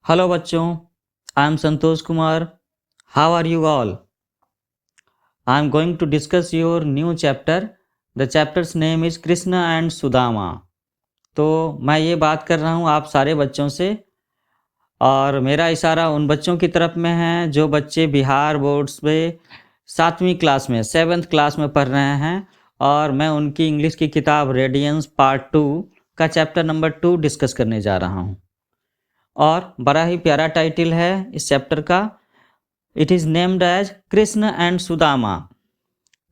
Hello बच्चों, I am Santosh Kumar. How are you all? I am going to discuss your new chapter. The chapter's name is Krishna and Sudama. तो मैं ये बात कर रहा हूँ आप सारे बच्चों से, और मेरा इशारा उन बच्चों की तरफ में है जो बच्चे बिहार बोर्ड्स में 7वीं क्लास में 7th क्लास में पढ़ रहे हैं। और मैं उनकी इंग्लिश की किताब रेडियंस पार्ट 2 का चैप्टर नंबर 2 डिस्कस करने जा रहा हूँ। और बड़ा ही प्यारा टाइटल है इस चैप्टर का। It is named as Krishna and Sudama.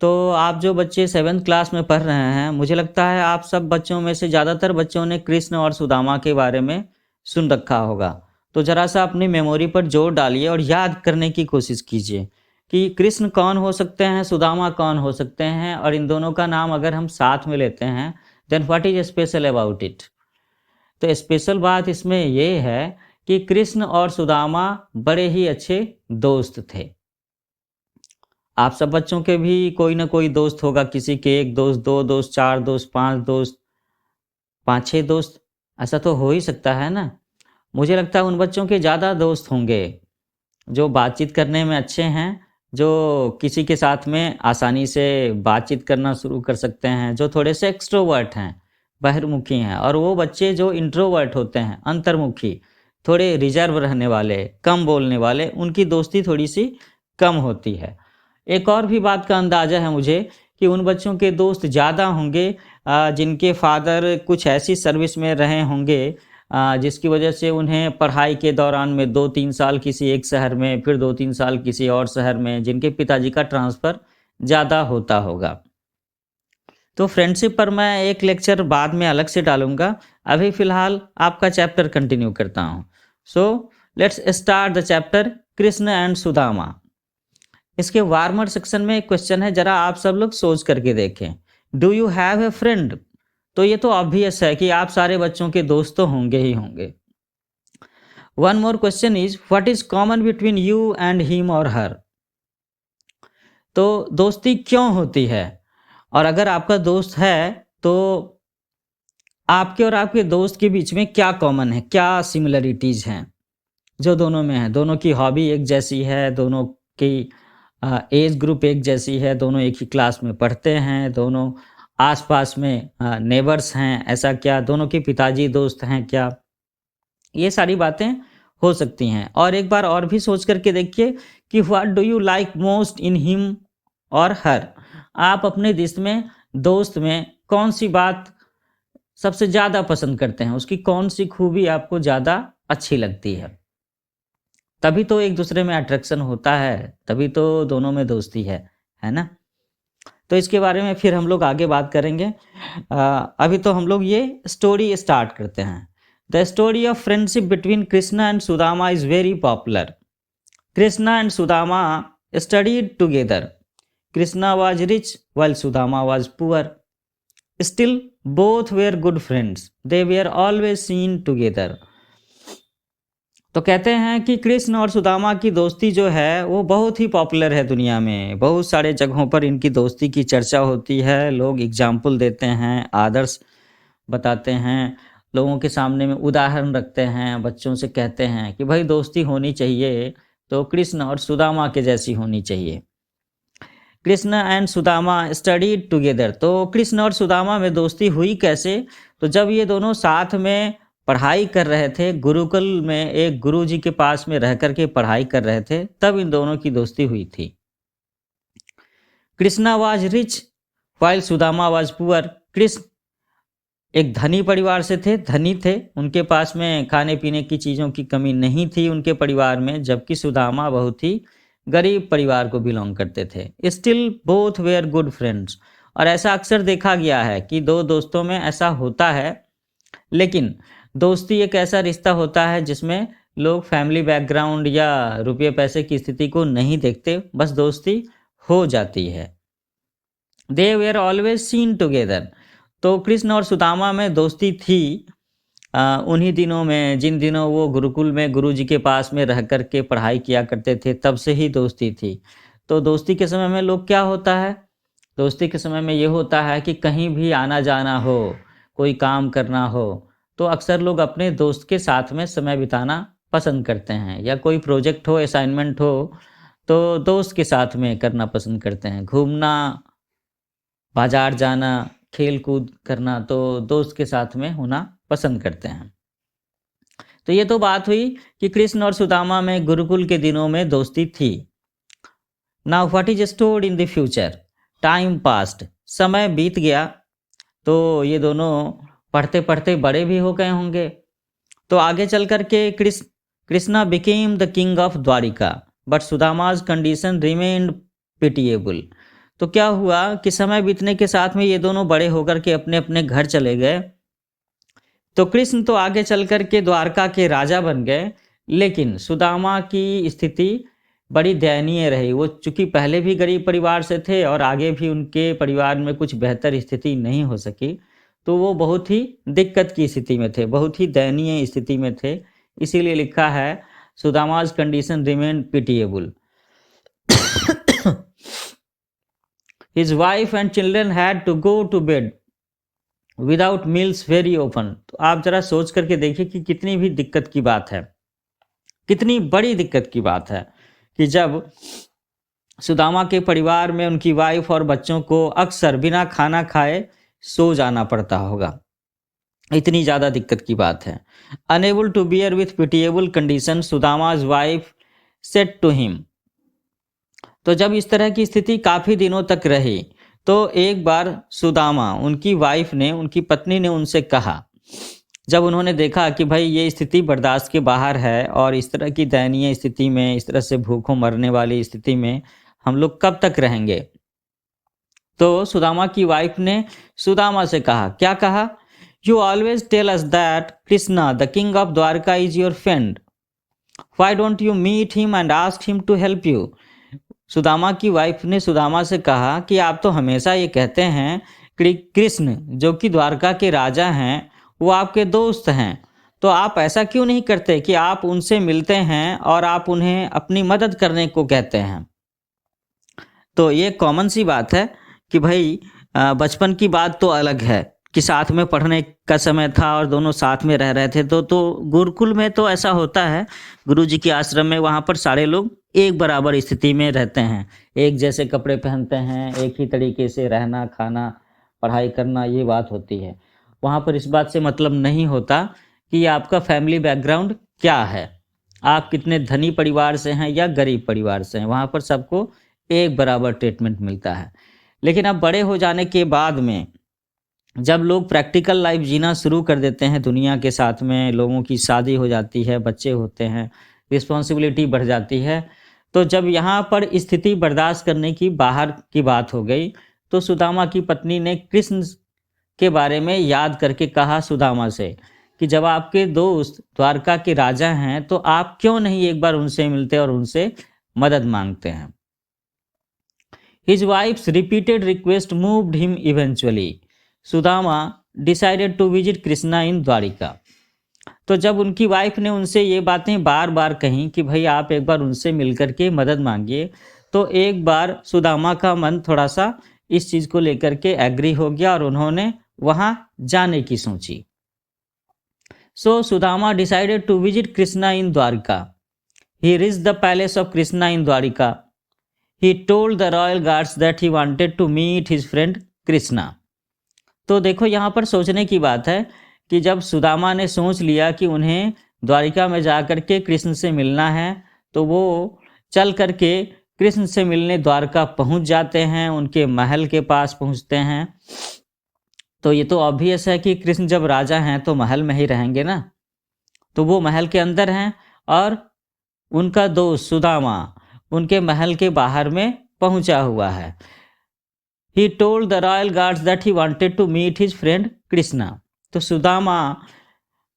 तो आप जो बच्चे 7th क्लास में पढ़ रहे हैं, मुझे लगता है आप सब बच्चों में से ज़्यादातर बच्चों ने कृष्ण और सुदामा के बारे में सुन रखा होगा। तो ज़रा सा अपनी मेमोरी पर जोर डालिए और याद करने की कोशिश कीजिए कि कृष्ण कौन हो सकते हैं, सुदामा कौन हो सकते हैं, और इन दोनों का नाम अगर हम साथ में लेते हैं then what is special about it. तो स्पेशल बात इसमें ये है कि कृष्ण और सुदामा बड़े ही अच्छे दोस्त थे। आप सब बच्चों के भी कोई ना कोई दोस्त होगा, किसी के एक दोस्त, दो दोस्त, चार दोस्त, पांच दोस्त, पांच छह दोस्त, ऐसा तो हो ही सकता है ना। मुझे लगता है उन बच्चों के ज़्यादा दोस्त होंगे जो बातचीत करने में अच्छे हैं, जो किसी के साथ में आसानी से बातचीत करना शुरू कर सकते हैं, जो थोड़े से एक्सट्रोवर्ट हैं, बहिर्मुखी हैं। और वो बच्चे जो इंट्रोवर्ट होते हैं, अंतर्मुखी, थोड़े रिजर्व रहने वाले, कम बोलने वाले, उनकी दोस्ती थोड़ी सी कम होती है। एक और भी बात का अंदाज़ा है मुझे कि उन बच्चों के दोस्त ज़्यादा होंगे जिनके फादर कुछ ऐसी सर्विस में रहे होंगे जिसकी वजह से उन्हें पढ़ाई के दौरान में 2-3 साल किसी एक शहर में, फिर 2-3 साल किसी और शहर में, जिनके पिताजी का ट्रांसफ़र ज़्यादा होता होगा। तो फ्रेंडशिप पर मैं एक लेक्चर बाद में अलग से डालूँगा। अभी फ़िलहाल आपका चैप्टर कंटिन्यू करता हूँ। So let's start the chapter Krishna and Sudama. इसके वार्मर सेक्शन में एक क्वेश्चन है, जरा आप सब लोग सोच करके देखें। Do you have a friend? तो ये तो ऑब्वियस है कि आप सारे बच्चों के दोस्त तो होंगे ही होंगे। One more question is what is common between you and him और हर? तो दोस्ती क्यों होती है? और अगर आपका दोस्त है तो आपके और आपके दोस्त के बीच में क्या कॉमन है, क्या सिमिलरिटीज हैं जो दोनों में है? दोनों की हॉबी एक जैसी है, दोनों की एज ग्रुप एक जैसी है, दोनों एक ही क्लास में पढ़ते हैं, दोनों आसपास में नेबर्स हैं, ऐसा क्या? दोनों के पिताजी दोस्त हैं क्या? ये सारी बातें हो सकती हैं। और एक बार और भी सोच करके देखिए कि what do you like most in him और हर? आप अपने दोस्त में कौन सी बात सबसे ज़्यादा पसंद करते हैं, उसकी कौन सी खूबी आपको ज़्यादा अच्छी लगती है? तभी तो एक दूसरे में अट्रैक्शन होता है, तभी तो दोनों में दोस्ती है ना? तो इसके बारे में फिर हम लोग आगे बात करेंगे। अभी तो हम लोग ये स्टोरी स्टार्ट करते हैं। The story of friendship between Krishna and Sudama is very popular. Krishna and Sudama studied together. Krishna was rich while Sudama was poor. Still, both were good friends. They were always seen together. तो कहते हैं कि कृष्ण और सुदामा की दोस्ती जो है वो बहुत ही पॉपुलर है दुनिया में। बहुत सारे जगहों पर इनकी दोस्ती की चर्चा होती है, लोग एग्जाम्पल देते हैं, आदर्श बताते हैं, लोगों के सामने में उदाहरण रखते हैं, बच्चों से कहते हैं कि भाई दोस्ती होनी चाहिए तो कृष्ण और सुदामा के जैसी होनी चाहिए। Krishna and Sudama studied together. तो कृष्ण और सुदामा में दोस्ती हुई कैसे? तो जब ये दोनों साथ में पढ़ाई कर रहे थे, गुरुकुल में एक गुरुजी के पास में रह कर के पढ़ाई कर रहे थे, तब इन दोनों की दोस्ती हुई थी। Krishna was rich while Sudama was poor. Krishna एक धनी परिवार से थे, धनी थे, उनके पास में खाने पीने की चीज़ों की कमी नहीं थी उनके परिवार में, जबकि सुदामा बहुत ही गरीब परिवार को बिलोंग करते थे। Still both were good friends. और ऐसा अक्सर देखा गया है कि दो दोस्तों में ऐसा होता है, लेकिन दोस्ती एक ऐसा रिश्ता होता है जिसमें लोग फैमिली बैकग्राउंड या रुपये पैसे की स्थिति को नहीं देखते, बस दोस्ती हो जाती है। दे वेयर ऑलवेज सीन टुगेदर। तो कृष्ण और सुदामा में दोस्ती थी उन्हीं दिनों में, जिन दिनों वो गुरुकुल में गुरुजी के पास में रह कर के पढ़ाई किया करते थे, तब से ही दोस्ती थी। तो दोस्ती के समय में लोग क्या होता है? दोस्ती के समय में ये होता है कि कहीं भी आना जाना हो, कोई काम करना हो, तो अक्सर लोग अपने दोस्त के साथ में समय बिताना पसंद करते हैं, या कोई प्रोजेक्ट हो, असाइनमेंट हो तो दोस्त के साथ में करना पसंद करते हैं। घूमना, बाजार जाना, खेल कूद करना तो दोस्त के साथ में होना पसंद करते हैं। तो ये तो बात हुई कि कृष्ण और सुदामा में गुरुकुल के दिनों में दोस्ती थी। Now what is stored in the future? Time past, समय बीत गया, तो ये दोनों पढ़ते पढ़ते बड़े भी हो गए होंगे। तो आगे चल कर के Krishna became the king of Dwarika but Sudama's condition remained pitiable. तो क्या हुआ कि समय बीतने के साथ में ये दोनों बड़े होकर के अपने अपने घर चले गए। तो कृष्ण तो आगे चल कर के द्वारका के राजा बन गए, लेकिन सुदामा की स्थिति बड़ी दयनीय रही। वो चूंकि पहले भी गरीब परिवार से थे और आगे भी उनके परिवार में कुछ बेहतर स्थिति नहीं हो सकी, तो वो बहुत ही दिक्कत की स्थिति में थे, बहुत ही दयनीय स्थिति में थे। इसीलिए लिखा है Sudama's condition remain pitiable. His wife and children had to go to bed without meals very often. तो आप जरा सोच करके देखिए कि कितनी भी दिक्कत की बात है, कितनी बड़ी दिक्कत की बात है कि जब सुदामा के परिवार में उनकी वाइफ और बच्चों को अक्सर बिना खाना खाए सो जाना पड़ता होगा। इतनी ज़्यादा दिक्कत की बात है। Unable to bear with pitiable condition Sudama's wife said to him. तो जब इस तरह की स्थिति काफ़ी दिनों तक रही तो एक बार सुदामा, उनकी वाइफ ने, उनकी पत्नी ने उनसे कहा, जब उन्होंने देखा कि भाई ये स्थिति बर्दाश्त के बाहर है और इस तरह की दयनीय स्थिति में, इस तरह से भूखों मरने वाली स्थिति में हम लोग कब तक रहेंगे। तो सुदामा की वाइफ ने सुदामा से कहा, क्या कहा? You always tell us that Krishna the king of Dwarka is your friend, why don't you meet him and ask him to help you. Sudama की वाइफ ने सुदामा से कहा कि आप तो हमेशा ये कहते हैं कि कृष्ण जो कि द्वारका के राजा हैं वो आपके दोस्त हैं, तो आप ऐसा क्यों नहीं करते कि आप उनसे मिलते हैं और आप उन्हें अपनी मदद करने को कहते हैं। तो ये कॉमन सी बात है कि भाई बचपन की बात तो अलग है कि साथ में पढ़ने का समय था और दोनों साथ में रह रहे थे। तो गुरुकुल में तो ऐसा होता है, गुरुजी के आश्रम में, वहाँ पर सारे लोग एक बराबर स्थिति में रहते हैं, एक जैसे कपड़े पहनते हैं, एक ही तरीके से रहना, खाना, पढ़ाई करना, ये बात होती है। वहाँ पर इस बात से मतलब नहीं होता कि आपका फैमिली बैकग्राउंड क्या है, आप कितने धनी परिवार से हैं या गरीब परिवार से हैं, वहाँ पर सबको एक बराबर ट्रीटमेंट मिलता है। लेकिन अब बड़े हो जाने के बाद में जब लोग प्रैक्टिकल लाइफ जीना शुरू कर देते हैं दुनिया के साथ में, लोगों की शादी हो जाती है, बच्चे होते हैं, रिस्पॉन्सिबिलिटी बढ़ जाती है, तो जब यहाँ पर स्थिति बर्दाश्त करने की बाहर की बात हो गई तो सुदामा की पत्नी ने कृष्ण के बारे में याद करके कहा सुदामा से कि जब आपके दोस्त द्वारका के राजा हैं तो आप क्यों नहीं एक बार उनसे मिलते और उनसे मदद मांगते हैं। His wife's repeated request moved him eventually. Sudama decided to visit Krishna in Dwarika. तो जब उनकी वाइफ ने उनसे ये बातें बार बार कहीं कि भाई आप एक बार उनसे मिलकर के मदद मांगिए, तो एक बार सुदामा का मन थोड़ा सा इस चीज़ को लेकर के एग्री हो गया और उन्होंने वहाँ जाने की सोची। So Sudama decided to visit Krishna in Dwarika. He reached the palace of Krishna in Dwarika. He told the royal guards that he wanted to meet his friend Krishna. तो देखो यहाँ पर सोचने की बात है कि जब सुदामा ने सोच लिया कि उन्हें द्वारिका में जाकर के कृष्ण से मिलना है, तो वो चल करके कृष्ण से मिलने द्वारका पहुँच जाते हैं, उनके महल के पास पहुँचते हैं। तो ये तो ऑब्वियस है कि कृष्ण जब राजा हैं तो महल में ही रहेंगे ना, तो वो महल के अंदर हैं और उनका दोस्त सुदामा उनके महल के बाहर में पहुंचा हुआ है। He told the royal guards that he wanted to meet his friend Krishna. तो सुदामा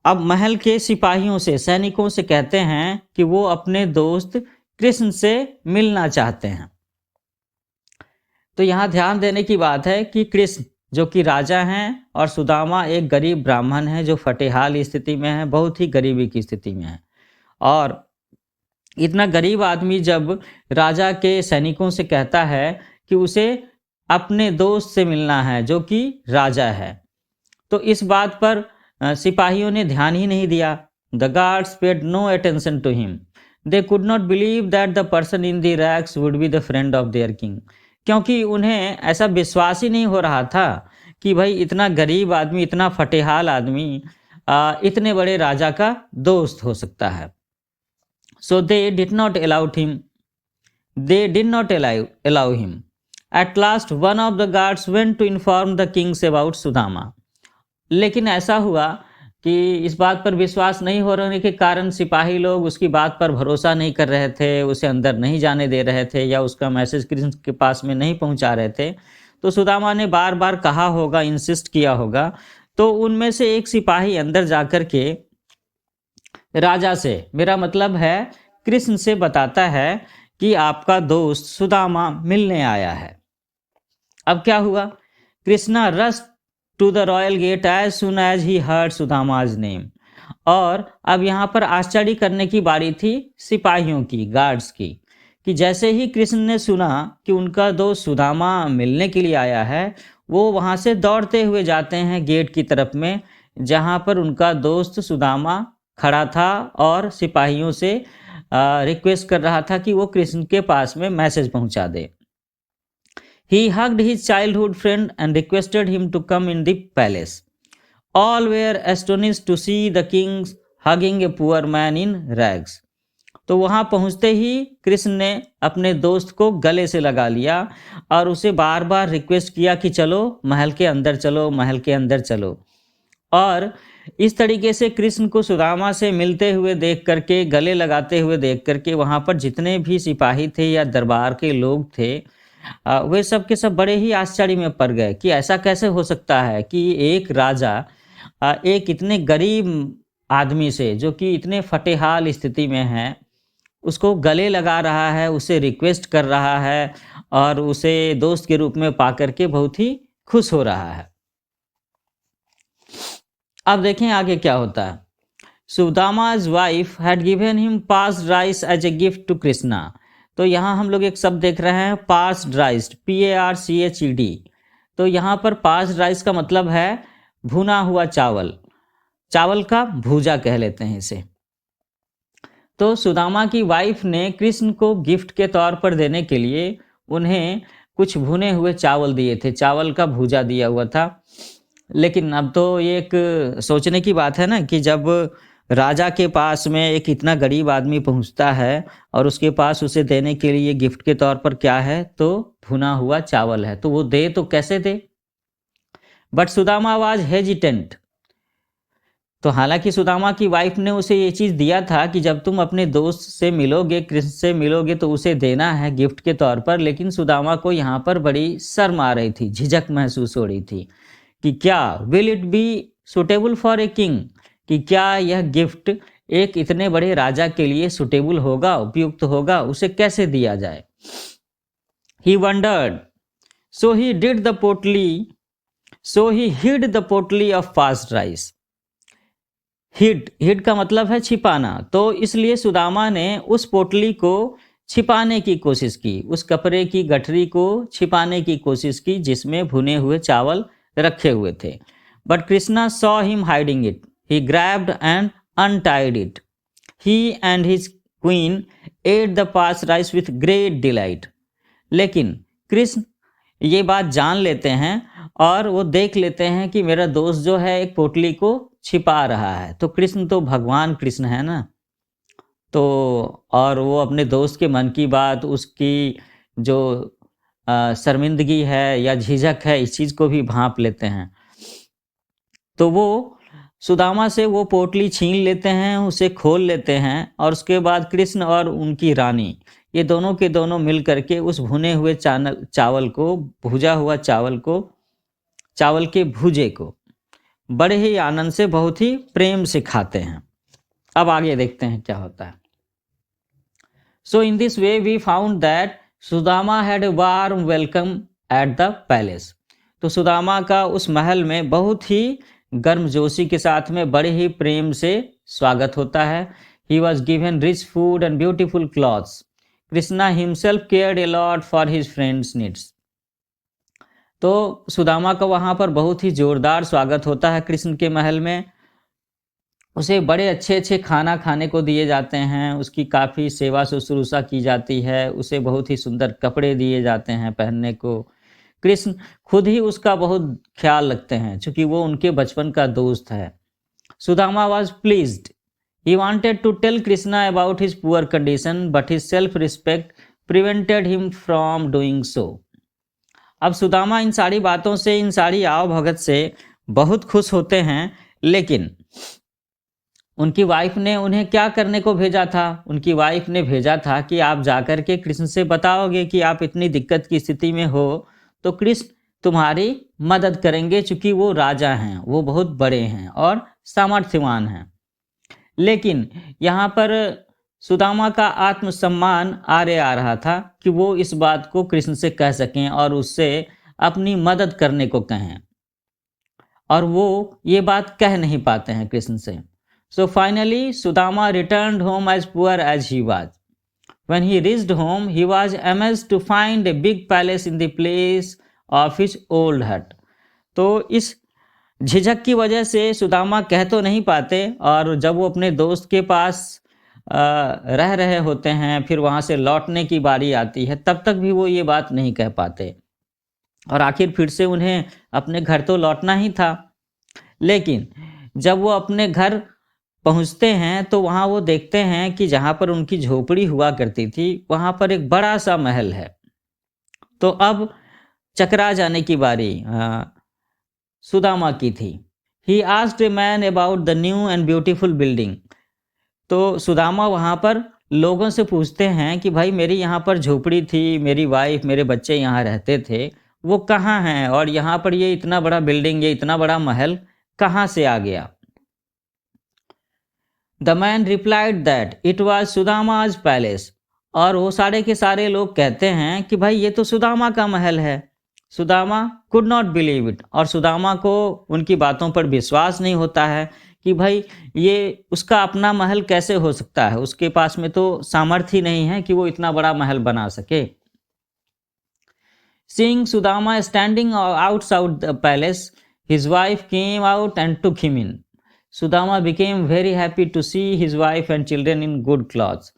अब महल के सिपाहियों से, सैनिकों से कहते हैं कि वो अपने दोस्त कृष्ण से मिलना चाहते हैं। तो यहाँ ध्यान देने की बात है कि कृष्ण जो कि राजा हैं और सुदामा एक गरीब ब्राह्मण है जो फटेहाल स्थिति में है, बहुत ही गरीबी की स्थिति में है। और इतना गरीब आदमी जब राजा के सैनिकों से कहता है कि उसे अपने दोस्त से मिलना है जो कि राजा है, तो इस बात पर सिपाहियों ने ध्यान ही नहीं दिया The guards paid no attention to him. They could not believe that the person in the rags would be the friend of their king. क्योंकि उन्हें ऐसा विश्वास ही नहीं हो रहा था कि भाई इतना गरीब आदमी, इतना फटेहाल आदमी इतने बड़े राजा का दोस्त हो सकता है. So they did not allow him. They did not allow him. At last, one of the guards went to inform the kings about Sudama. लेकिन ऐसा हुआ कि इस बात पर विश्वास नहीं हो रहने के कारण सिपाही लोग उसकी बात पर भरोसा नहीं कर रहे थे, उसे अंदर नहीं जाने दे रहे थे या उसका मैसेज कृष्ण के पास में नहीं पहुंचा रहे थे. तो सुदामा ने बार बार कहा होगा, इंसिस्ट किया होगा. तो उनमें से एक सिपाही अंदर जाकर के राजा से, मेरा मतलब है कृष्ण से, बताता है कि आपका दोस्त सुदामा मिलने आया है. अब क्या हुआ? Krishna rush to the royal gate as soon as he heard Sudama's name. और अब यहाँ पर आश्चर्य करने की बारी थी सिपाहियों की, गार्ड्स की, कि जैसे ही कृष्ण ने सुना कि उनका दोस्त सुदामा मिलने के लिए आया है, वो वहाँ से दौड़ते हुए जाते हैं गेट की तरफ में, जहाँ पर उनका दोस्त सुदामा खड़ा था और सिपाहियों से रिक्वेस्ट कर रहा था कि वो कृष्ण के पास में मैसेज पहुँचा दे. He hugged his childhood friend and requested him to come in the palace. All were astonished to see the king hugging a poor man in rags. तो वहाँ पहुँचते ही कृष्ण ने अपने दोस्त को गले से लगा लिया और उसे बार बार रिक्वेस्ट किया कि चलो महल के अंदर चलो, महल के अंदर चलो. और इस तरीके से कृष्ण को सुदामा से मिलते हुए देख करके, गले लगाते हुए देख करके वहाँ पर जितने भी सिपाही थे या दरबार के लोग थे, वे सब के सब बड़े ही आश्चर्य में पड़ गए कि ऐसा कैसे हो सकता है कि एक राजा एक इतने गरीब आदमी से, जो कि इतने फटेहाल स्थिति में है, उसको गले लगा रहा है, उसे रिक्वेस्ट कर रहा है और उसे दोस्त के रूप में पा करके बहुत ही खुश हो रहा है. अब देखें आगे क्या होता है. सुदामा's wife had given him parched rice as a gift to Krishna. तो यहाँ हम लोग एक शब्द देख रहे हैं, पार्स्ड राइस, PARCHED. तो यहाँ पर पार्स्ड राइस का मतलब है भुना हुआ चावल, चावल का भूजा कह लेते हैं इसे. तो सुदामा की वाइफ ने कृष्ण को गिफ्ट के तौर पर देने के लिए उन्हें कुछ भुने हुए चावल दिए थे, चावल का भूजा दिया हुआ था. लेकिन अब तो ये एक सोचने की बात है ना कि जब राजा के पास में एक इतना गरीब आदमी पहुंचता है और उसके पास उसे देने के लिए गिफ्ट के तौर पर क्या है, तो भुना हुआ चावल है, तो वो दे तो कैसे दे. But Sudama was hesitant. तो हालांकि सुदामा की वाइफ ने उसे ये चीज़ दिया था कि जब तुम अपने दोस्त से मिलोगे, कृष्ण से मिलोगे, तो उसे देना है गिफ्ट के तौर पर. लेकिन सुदामा को यहाँ पर बड़ी शर्म आ रही थी, झिझक महसूस हो रही थी कि क्या will it be suitable for a king, कि क्या यह गिफ्ट एक इतने बड़े राजा के लिए सुटेबल होगा, उपयुक्त होगा, उसे कैसे दिया जाए. He wondered. So he hid the potly of parched rice. Hid का मतलब है छिपाना. तो इसलिए सुदामा ने उस पोटली को छिपाने की कोशिश की, उस कपड़े की गठरी को छिपाने की कोशिश की जिसमें भुने हुए चावल रखे हुए थे. But Krishna saw him hiding it. He grabbed and untied it. He and his queen ate the parched rice with great delight. लेकिन कृष्ण ये बात जान लेते हैं और वो देख लेते हैं कि मेरा दोस्त जो है एक पोटली को छिपा रहा है. तो कृष्ण तो भगवान कृष्ण है ना, तो और वो अपने दोस्त के मन की बात, उसकी जो शर्मिंदगी है या झिझक है, इस चीज़ को भी भांप लेते हैं. तो वो सुदामा से वो पोटली छीन लेते हैं, उसे खोल लेते हैं और उसके बाद कृष्ण और उनकी रानी, ये दोनों के दोनों मिल करके उस भुने हुए चावल को, भुजा हुआ चावल को, चावल के भूजे को बड़े ही आनंद से, बहुत ही प्रेम से खाते हैं. अब आगे देखते हैं क्या होता है. So in this way we found that Sudama had a warm welcome at the palace. तो सुदामा का उस महल में बहुत ही गर्मजोशी के साथ में बड़े ही प्रेम से स्वागत होता है. He was given rich food and beautiful clothes. Krishna himself cared a lot for his friend's needs. तो सुदामा का वहाँ पर बहुत ही जोरदार स्वागत होता है कृष्ण के महल में, उसे बड़े अच्छे अच्छे खाना खाने को दिए जाते हैं, उसकी काफ़ी सेवा शुश्रूषा की जाती है, उसे बहुत ही सुंदर कपड़े दिए जाते हैं पहनने को। कृष्ण खुद ही उसका बहुत ख्याल रखते हैं, चूँकि वो उनके बचपन का दोस्त है। Sudama was pleased. He wanted to tell Krishna about his poor condition, but his self-respect prevented him from doing so. अब सुदामा इन सारी बातों से, इन सारी आव भगत से बहुत खुश होते हैं, लेकिन उनकी वाइफ ने उन्हें क्या करने को भेजा था? उनकी वाइफ ने भेजा था कि आप जाकर के कृष्ण से बताओगे कि आप इतनी दिक्कत की स्थिति में हो, तो कृष्ण तुम्हारी मदद करेंगे, चूँकि वो राजा हैं, वो बहुत बड़े हैं और सामर्थ्यवान हैं। लेकिन यहाँ पर सुदामा का आत्मसम्मान आरे आ रहा था कि वो इस बात को कृष्ण से कह सकें और उससे अपनी मदद करने को कहें, और वो ये बात कह नहीं पाते हैं कृष्ण से। So finally, Sudama returned home as poor as he was. When he reached home, he was amazed to find a big palace in the place of his old hut. तो इस झिझक की वजह से सुदामा कह तो नहीं पाते, और जब वो अपने दोस्त के पास रह रहे होते हैं, फिर वहाँ से लौटने की बारी आती है, तब तक भी वो ये बात नहीं कह पाते, और आखिर फिर से उन्हें अपने घर तो लौटना ही था। लेकिन जब वो अपने घर पहुँचते हैं तो वहाँ वो देखते हैं कि जहाँ पर उनकी झोपड़ी हुआ करती थी, वहाँ पर एक बड़ा सा महल है। तो अब चकरा जाने की बारी सुदामा की थी। He asked a man about the new and beautiful building. तो सुदामा वहाँ पर लोगों से पूछते हैं कि भाई, मेरी यहाँ पर झोपड़ी थी, मेरी वाइफ, मेरे बच्चे यहाँ रहते थे, वो कहाँ हैं, और यहाँ पर ये इतना बड़ा बिल्डिंग, ये इतना बड़ा महल कहाँ से आ गया? The man replied that it was Sudama's palace. और वो सारे के सारे लोग कहते हैं कि भाई, ये तो सुदामा का महल है। Sudama could not believe it, और सुदामा को उनकी बातों पर विश्वास नहीं होता है कि भाई, ये उसका अपना महल कैसे हो सकता है, उसके पास में तो सामर्थ्य ही नहीं है कि वो इतना बड़ा महल बना सके। Seeing Sudama standing outside the palace, his wife came out and took him in. Sudama became very happy to see his wife and children in good clothes.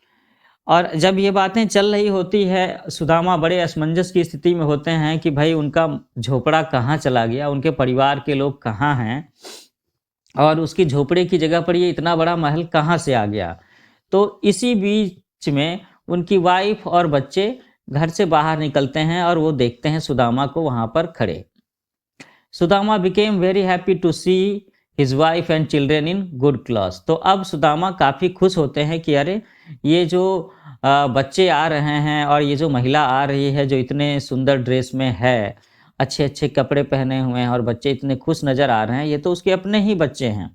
और जब ये बातें चल रही होती है, सुदामा बड़े असमंजस की स्थिति में होते हैं कि भाई, उनका झोपड़ा कहाँ चला गया, उनके परिवार के लोग कहाँ हैं, और उसकी झोपड़े की जगह पर ये इतना बड़ा महल कहाँ से आ गया। तो इसी बीच में उनकी वाइफ और बच्चे घर से बाहर निकलते हैं और वो देखते हैं सुदामा को वहाँ पर खड़े। Sudama became very happy to see his wife and children in good clothes. तो अब सुदामा काफ़ी खुश होते हैं कि अरे, ये जो बच्चे आ रहे हैं और ये जो महिला आ रही है, जो इतने सुंदर ड्रेस में है, अच्छे अच्छे कपड़े पहने हुए हैं, और बच्चे इतने खुश नज़र आ रहे हैं, ये तो उसके अपने ही बच्चे हैं।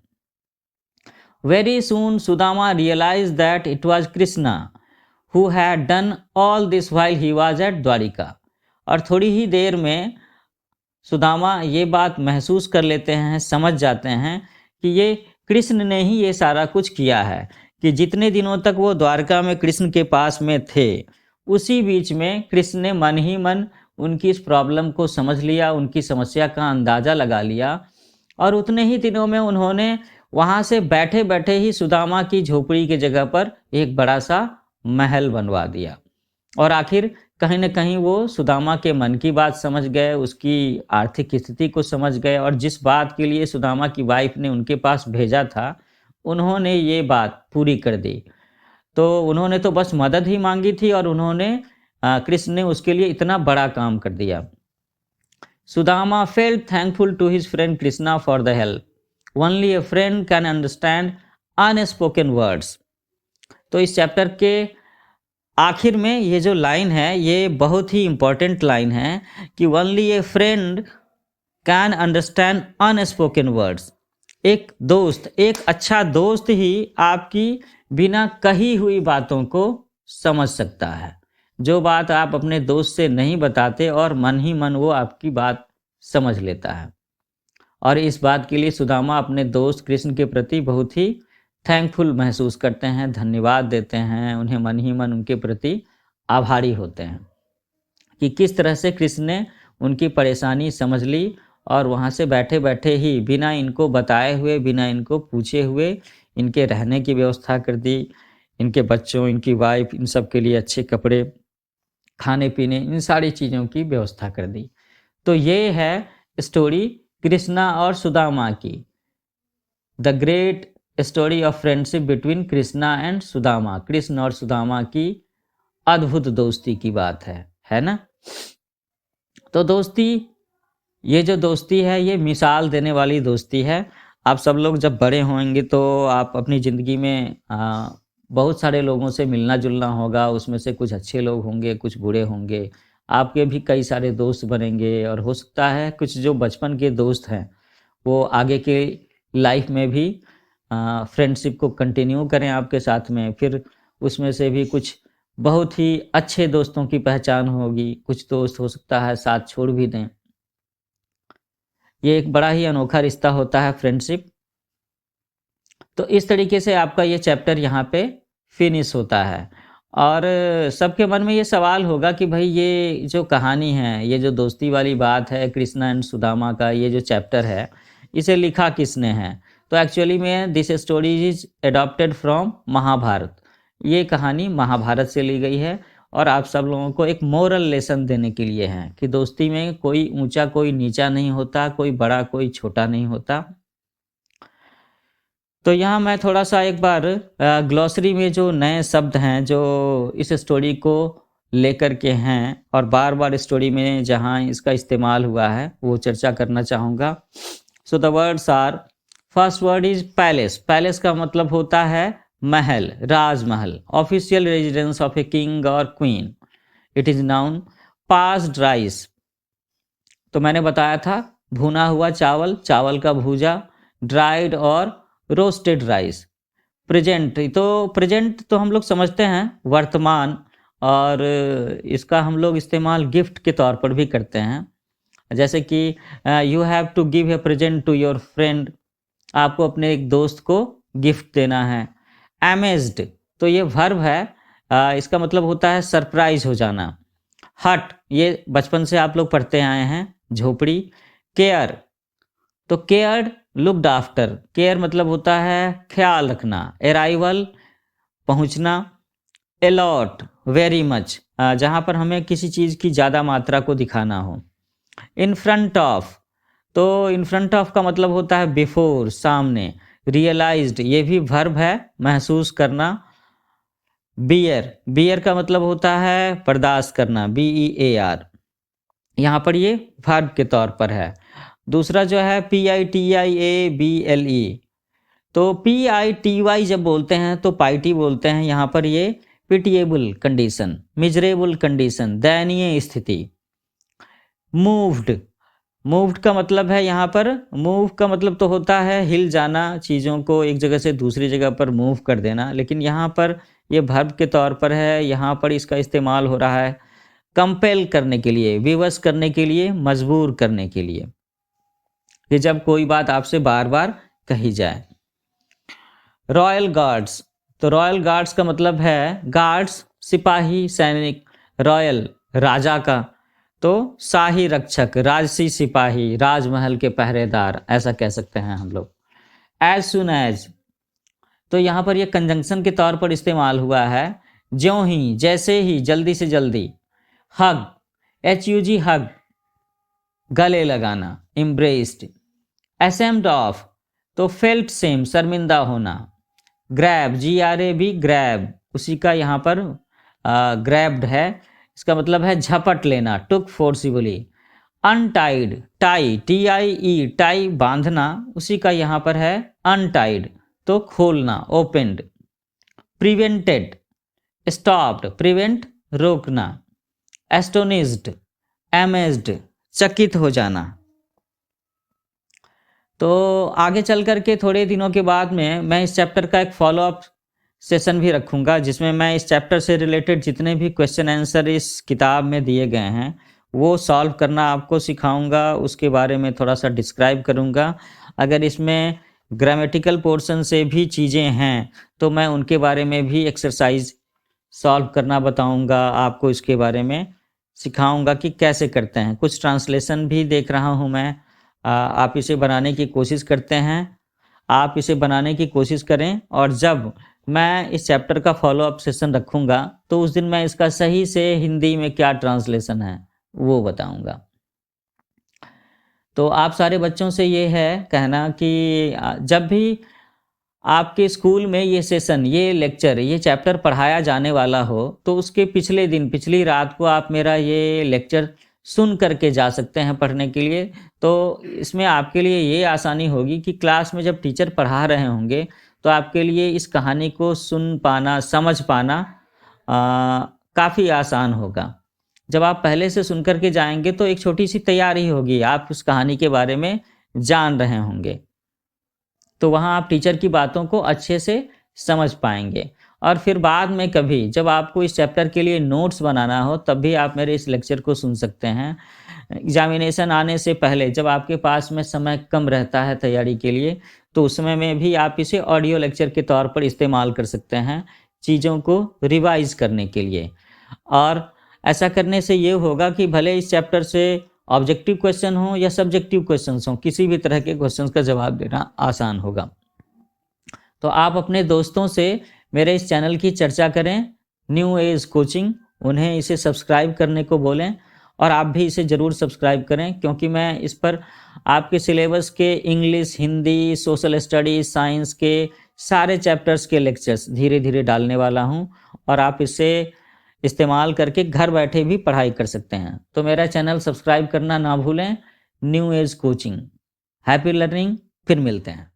Very soon Sudama realize that it was Krishna who had done all this while he was at Dwarika. और थोड़ी ही देर में सुदामा ये बात महसूस कर लेते हैं, समझ जाते हैं कि ये कृष्ण ने ही ये सारा कुछ किया है, कि जितने दिनों तक वो द्वारका में कृष्ण के पास में थे, उसी बीच में कृष्ण ने मन ही मन उनकी इस प्रॉब्लम को समझ लिया, उनकी समस्या का अंदाज़ा लगा लिया, और उतने ही दिनों में उन्होंने वहाँ से बैठे बैठे ही सुदामा की झोपड़ी की जगह पर एक बड़ा सा महल बनवा दिया। और आखिर कहीं न कहीं वो सुदामा के मन की बात समझ गए, उसकी आर्थिक स्थिति को समझ गए, और जिस बात के लिए सुदामा की वाइफ ने उनके पास भेजा था, उन्होंने ये बात पूरी कर दी। तो उन्होंने तो बस मदद ही मांगी थी, और उन्होंने कृष्ण ने उसके लिए इतना बड़ा काम कर दिया। Sudama felt thankful to his friend Krishna for the help. Only a friend can understand unspoken words. तो इस चैप्टर के आखिर में ये जो लाइन है, ये बहुत ही इम्पोर्टेंट लाइन है कि only a friend can understand unspoken words. एक दोस्त, एक अच्छा दोस्त ही आपकी बिना कही हुई बातों को समझ सकता है। जो बात आप अपने दोस्त से नहीं बताते, और मन ही मन वो आपकी बात समझ लेता है। और इस बात के लिए सुदामा अपने दोस्त कृष्ण के प्रति बहुत ही थैंकफुल महसूस करते हैं, धन्यवाद देते हैं, उन्हें मन ही मन उनके प्रति आभारी होते हैं कि किस तरह से कृष्ण ने उनकी परेशानी समझ ली, और वहाँ से बैठे बैठे ही, बिना इनको बताए हुए, बिना इनको पूछे हुए, इनके रहने की व्यवस्था कर दी, इनके बच्चों, इनकी वाइफ, इन सब के लिए अच्छे कपड़े, खाने-पीने, इन सारी चीज़ों की व्यवस्था कर दी। तो ये है स्टोरी कृष्णा और सुदामा की। The great story of friendship between Krishna and Sudama. Krishna और सुदामा की अद्भुत दोस्ती की बात है ना? तो दोस्ती, ये जो दोस्ती है ये मिसाल देने वाली दोस्ती है। आप सब लोग जब बड़े होंगे तो आप अपनी ज़िंदगी में बहुत सारे लोगों से मिलना-जुलना होगा, उसमें से कुछ अच्छे लोग होंगे, कुछ बुरे होंगे। आपके भी कई सारे दोस्त बनेंगे और हो सकता है कुछ जो बचपन के दोस्त हैं, वो आगे के लाइफ में भी फ्रेंडशिप को कंटिन्यू करें आपके साथ में। फिर उसमें से भी कुछ बहुत ही अच्छे दोस्तों की पहचान होगी, कुछ दोस्त हो सकता है साथ छोड़ भी दें। ये एक बड़ा ही अनोखा रिश्ता होता है फ्रेंडशिप। तो इस तरीके से आपका ये चैप्टर यहाँ पे फिनिश होता है और सबके मन में ये सवाल होगा कि भाई ये जो कहानी है, ये जो दोस्ती वाली बात है कृष्णा एंड सुदामा का, ये जो चैप्टर है, इसे लिखा किसने है? तो एक्चुअली में this story is adopted from Mahabharat. ये कहानी महाभारत से ली गई है और आप सब लोगों को एक मोरल लेसन देने के लिए है कि दोस्ती में कोई ऊंचा कोई नीचा नहीं होता, कोई बड़ा कोई छोटा नहीं होता। तो यहाँ मैं थोड़ा-सा एक बार ग्लॉसरी में जो नए शब्द हैं, जो इस स्टोरी को लेकर के हैं और बार-बार स्टोरी में जहाँ इसका इस्तेमाल हुआ है, वो चर्चा करना चाहूँगा। So the words are, first word is palace. Palace का मतलब होता है महल, राजमहल, official residence of a king और queen. It is noun passed rice. तो मैंने बताया था भुना हुआ चावल, चावल का भूजा, ड्राइड और रोस्टेड राइस। प्रेजेंट, तो प्रेजेंट तो हम लोग समझते हैं वर्तमान, और इसका हम लोग इस्तेमाल गिफ्ट के तौर पर भी करते हैं। जैसे कि you have to give a present to your friend, आपको अपने एक दोस्त को गिफ्ट देना है। अमेज्ड, तो ये वर्ब है, इसका मतलब होता है सरप्राइज हो जाना। हट, ये बचपन से आप लोग पढ़ते आए हैं, झोपड़ी। केयर, तो केयर्ड, लुक्ड आफ्टर। केयर मतलब होता है ख्याल रखना। अराइवल, पहुंचना। अलॉट, वेरी मच, जहां पर हमें किसी चीज़ की ज़्यादा मात्रा को दिखाना हो। इन फ्रंट ऑफ, तो इन फ्रंट ऑफ का मतलब होता है बिफोर, सामने। रियलाइज्ड, ये भी वर्ब है, महसूस करना। बियर, बियर का मतलब होता है बर्दाश्त करना, BEAR। यहाँ पर ये वर्ब के तौर पर है। दूसरा जो है PITIABLE, तो PITY जब बोलते हैं तो पाइटी बोलते हैं, यहाँ पर ये पिटिएबल कंडीशन, मिजरेबल कंडीशन, दयनीय स्थिति। मूव्ड, मूव्ड का मतलब है यहाँ पर, मूव का मतलब तो होता है हिल जाना, चीज़ों को एक जगह से दूसरी जगह पर मूव कर देना, लेकिन यहाँ पर ये वर्ब के तौर पर है। यहाँ पर इसका इस्तेमाल हो रहा है कंपेल करने के लिए, विवश करने के लिए, मजबूर करने के लिए, कि जब कोई बात आपसे बार बार कही जाए। रॉयल गार्ड्स, तो रॉयल गार्ड्स का मतलब है गार्ड्स, सिपाही, सैनिक। रॉयल, राजा का, तो शाही रक्षक, राजसी सिपाही, राजमहल के पहरेदार, ऐसा कह सकते हैं हम लोग। एज सुन एज, तो यहाँ पर यह कंजंक्शन के तौर पर इस्तेमाल हुआ है, ज्यों ही, जैसे ही, जल्दी से जल्दी। हग, HUG, हग, गले लगाना, एम्ब्रेस्ड। असेम्ड ऑफ, तो फेल्ट सेम, शर्मिंदा होना। ग्रैब, GRAB, ग्रैब, उसी का यहाँ पर ग्रैब्ड है, इसका मतलब है झपट लेना, took forcibly. Untied, tie, TIE, tie बांधना, उसी का यहाँ पर है अनटाइड, तो खोलना, ओपेंड। प्रिवेंटेड, स्टॉप्ड, प्रिवेंट रोकना। एस्टोनिज्ड, अमेज्ड, चकित हो जाना। तो आगे चल कर के थोड़े दिनों के बाद में मैं इस चैप्टर का एक फॉलोअप सेशन भी रखूंगा, जिसमें मैं इस चैप्टर से रिलेटेड जितने भी क्वेश्चन आंसर इस किताब में दिए गए हैं वो सॉल्व करना आपको सिखाऊंगा, उसके बारे में थोड़ा सा डिस्क्राइब करूंगा। अगर इसमें ग्रामेटिकल पोर्शन से भी चीज़ें हैं तो मैं उनके बारे में भी एक्सरसाइज सॉल्व करना बताऊंगा आपको, इसके बारे में सिखाऊंगा कि कैसे करते हैं। कुछ ट्रांसलेशन भी देख रहा हूं मैं, आप इसे बनाने की कोशिश करते हैं। आप इसे बनाने की कोशिश करें, और जब मैं इस चैप्टर का फॉलोअप सेशन रखूँगा तो उस दिन मैं इसका सही से हिंदी में क्या ट्रांसलेशन है वो बताऊँगा। तो आप सारे बच्चों से ये है कहना कि जब भी आपके स्कूल में ये सेशन, ये लेक्चर, ये चैप्टर पढ़ाया जाने वाला हो, तो उसके पिछले दिन, पिछली रात को आप मेरा ये लेक्चर सुन करके जा सकते हैं पढ़ने के लिए। तो इसमें आपके लिए ये आसानी होगी कि क्लास में जब टीचर पढ़ा रहे होंगे, तो आपके लिए इस कहानी को सुन पाना, समझ पाना काफ़ी आसान होगा। जब आप पहले से सुन कर के जाएँगे तो एक छोटी-सी तैयारी होगी, आप उस कहानी के बारे में जान रहे होंगे। तो वहाँ आप टीचर की बातों को अच्छे से समझ पाएँगे। और फिर बाद में कभी जब आपको इस चैप्टर के लिए नोट्स बनाना हो, तब भी आप मेरे इस लेक्चर को सुन सकते हैं। एग्ज़ामिनेशन आने से पहले जब आपके पास में समय कम रहता है तैयारी के लिए, तो उस समय में भी आप इसे ऑडियो लेक्चर के तौर पर इस्तेमाल कर सकते हैं, चीज़ों को रिवाइज़ करने के लिए। और ऐसा करने से ये होगा कि भले इस चैप्टर से ऑब्जेक्टिव क्वेश्चन हो या सब्जेक्टिव क्वेश्चंस हों, किसी भी तरह के क्वेश्चंस का जवाब देना आसान होगा। तो आप अपने दोस्तों से मेरे इस चैनल की चर्चा करें, न्यू एज कोचिंग, उन्हें इसे सब्सक्राइब करने को बोलें, और आप भी इसे ज़रूर सब्सक्राइब करें, क्योंकि मैं इस पर आपके सिलेबस के English, Hindi, social studies, science के सारे चैप्टर्स के लेक्चर्स धीरे-धीरे डालने वाला हूँ, और आप इसे इस्तेमाल करके घर बैठे भी पढ़ाई कर सकते हैं। तो मेरा चैनल सब्सक्राइब करना ना भूलें, new age coaching. Happy learning, फिर मिलते हैं।